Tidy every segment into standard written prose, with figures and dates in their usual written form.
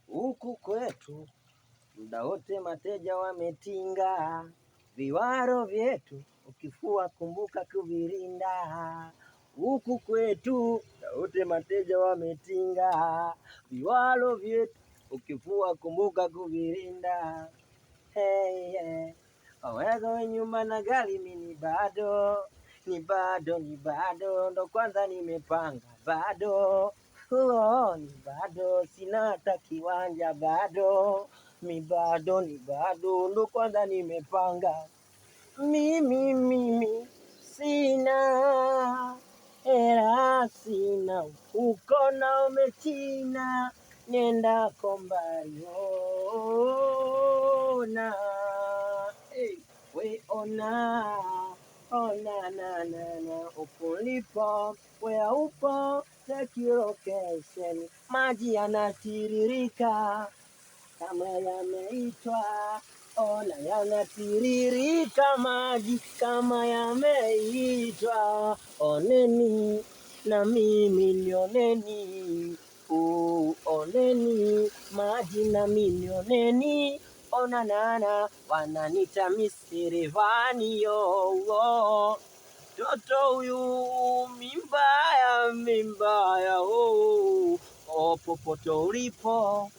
Huku kwetu muda wote mateja wametinga, viwaro vyetu ukifua kumbuka kuvirinda. Huku kwetu muda wote mateja wametinga, viwaro vyetu ukifua kumbuka kuvirinda. Hey, hey. Waweza nyuma na gari mimi ni bado ndo kwanza nimepanga bado ni bado sina hata kiwanja bado ni bado ndo kwanza nimepanga mimi sina hela sina uko na umechina nenda kombali ona we ona na ulipo where upo take your location. Maji yanatiririka kama yameitwa, ona yanatiririka maji kama yameitwa. Oneni na mimi nioneni, oneni maji na mimi nioneni. Ona nana wananita Misirivani yo toto huyu mimbaya popote ulipo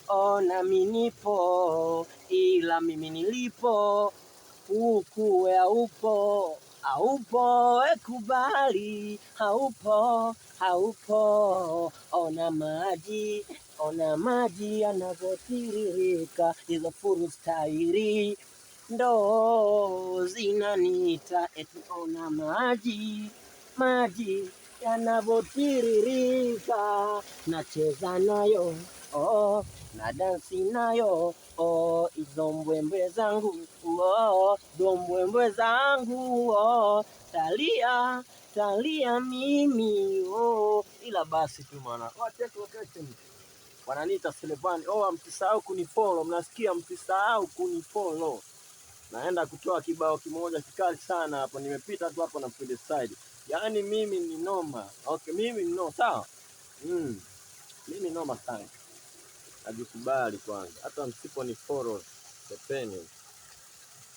ona mimi nipo ila mimi nilipo huku haupo ekubali haupo ona maji yanavyotiririka hizo furu stairi ndo zinaniita eti ona maji yanavyotiririka nacheza nayo na dansi nayo hizo mbwembwe zangu dombwembwe zangu talia mimi ila basi tu maana wananiita Silvani. Msisahau kunifollow, mnasikia? Msisahau kunifollow. Naenda kutoa kibao kimoja kikali sana hapo, nimepita tu hapo na Free Side. Yaani mimi ni noma. Okay, mimi ni noma, sawa? Mimi noma sana. Najikubali kwanza. Hata msiponifollow, tepeni.